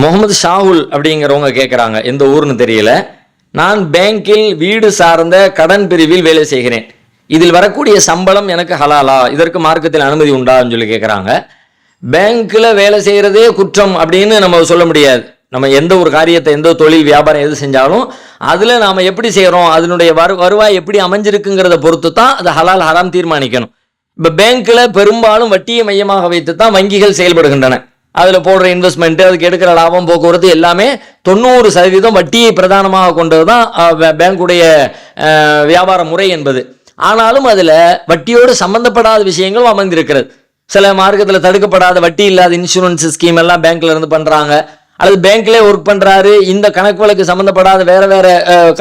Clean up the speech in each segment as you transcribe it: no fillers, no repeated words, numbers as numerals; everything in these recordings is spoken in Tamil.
முகமது ஷாகுல் அப்படிங்கிறவங்க கேட்குறாங்க, எந்த ஊர்னு தெரியல. நான் பேங்கில் வீடு சார்ந்த கடன் பிரிவில் வேலை செய்கிறேன். இதில் வரக்கூடிய சம்பளம் எனக்கு ஹலாலா? இதற்கு மார்க்கத்தில் அனுமதி உண்டான்னு சொல்லி கேட்குறாங்க. பேங்க்கில் வேலை செய்கிறதே குற்றம் அப்படின்னு நம்ம சொல்ல முடியாது. நம்ம எந்த ஒரு காரியத்தை, எந்த தொழில் வியாபாரம் எது செஞ்சாலும் அதில் நாம் எப்படி செய்கிறோம், அதனுடைய வருவாய் எப்படி அமைஞ்சிருக்குங்கிறத பொறுத்து தான் அது ஹலால் ஹராம் தீர்மானிக்கணும். இப்போ பேங்க்கில் பெரும்பாலும் வட்டியை மையமாக வைத்து தான் வங்கிகள் செயல்படுகின்றன. அதில் போடுற இன்வெஸ்ட்மெண்ட்டு, அதுக்கு எடுக்கிற லாபம், போக்குவரத்து எல்லாமே 90% வட்டியை பிரதானமாக கொண்டது தான் பேங்குடைய வியாபார முறை என்பது. ஆனாலும் அதில் வட்டியோடு சம்பந்தப்படாத விஷயங்களும் அமைந்திருக்கிறது. சில மார்க்கத்தில் தடுக்கப்படாத வட்டி இல்லாத இன்சூரன்ஸ் ஸ்கீம் எல்லாம் பேங்க்ல இருந்து பண்ணுறாங்க. அல்லது பேங்க்லேயே ஒர்க் பண்ணுறாரு, இந்த கணக்கு வழக்கு சம்மந்தப்படாத வேற வேற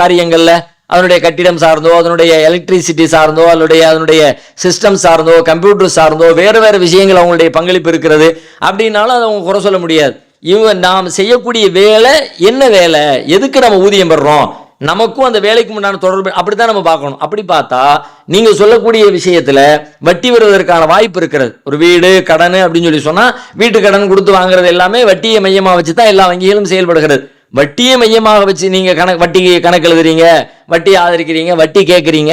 காரியங்களில் அதனுடைய கட்டிடம் சார்ந்தோ, அதனுடைய எலக்ட்ரிசிட்டி சார்ந்தோ, அதனுடைய சிஸ்டம் சார்ந்தோ, கம்ப்யூட்டர் சார்ந்தோ வேறு வேறு விஷயங்கள் அவங்களுடைய பங்களிப்பு இருக்கிறது. அப்படின்னாலும் அதை அவங்க குறை சொல்ல முடியாது. இவங்க நாம் செய்யக்கூடிய வேலை என்ன வேலை, எதுக்கு நம்ம ஊதியம் பெறுறோம், நமக்கும் அந்த வேலைக்கு முன்னாடி தொடர்பு, அப்படித்தான் நம்ம பார்க்கணும். அப்படி பார்த்தா நீங்க சொல்லக்கூடிய விஷயத்துல வட்டி வருவதற்கான வாய்ப்பு இருக்கிறது. ஒரு வீடு கடன் அப்படின்னு சொல்லி சொன்னா, வீட்டு கடன் கொடுத்து வாங்குறது எல்லாமே வட்டியை மையமாக வச்சு தான் எல்லா வங்கிகளும் செயல்படுகிறது. வட்டியை மையமாக வச்சு நீங்க வட்டி கணக்கு எழுதுறீங்க, வட்டி ஆதரிக்கிறீங்க, வட்டி கேட்குறீங்க,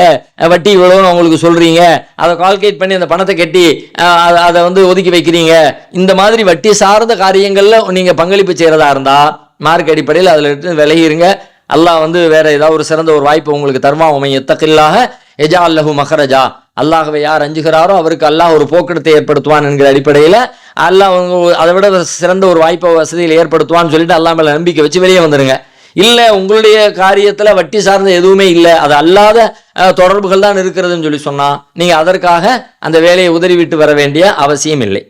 வட்டி இவ்வளோன்னு உங்களுக்கு சொல்றீங்க, அதை கால்குலேட் பண்ணி அந்த பணத்தை கட்டி அதை ஒதுக்கி வைக்கிறீங்க. இந்த மாதிரி வட்டி சார்ந்த காரியங்கள்ல நீங்க பங்களிப்பு செய்யறதா இருந்தா மார்க் அடிப்படையில் அதுல இருந்து விலகிருங்க. அல்லாஹ் வேற ஏதாவது ஒரு சிறந்த ஒரு வாய்ப்பு உங்களுக்கு தருவான். உமை எத்தகில்லாஹ யஜஅல் லஹு மஹரஜா. அல்லாஹ்வை யார் அஞ்சுகிறாரோ அவருக்கு அல்லாஹ் ஒரு போக்கெடுத்தை ஏற்படுத்துவான் என்கிற அடிப்படையில் அல்லாஹ் அதை விட சிறந்த ஒரு வாய்ப்பை வசதியில் ஏற்படுத்துவான்னு சொல்லிட்டு அல்லாஹ் மேல நம்பிக்கை வச்சு வெளியே வந்துருங்க. இல்லை உங்களுடைய காரியத்தில் வட்டி சார்ந்த எதுவுமே இல்லை, அது அல்லாத தொடர்புகள் தான் இருக்கிறதுன்னு சொல்லி சொன்னா நீங்க அதற்காக அந்த வேலையை உதறிவிட்டு வர வேண்டிய அவசியம் இல்லை.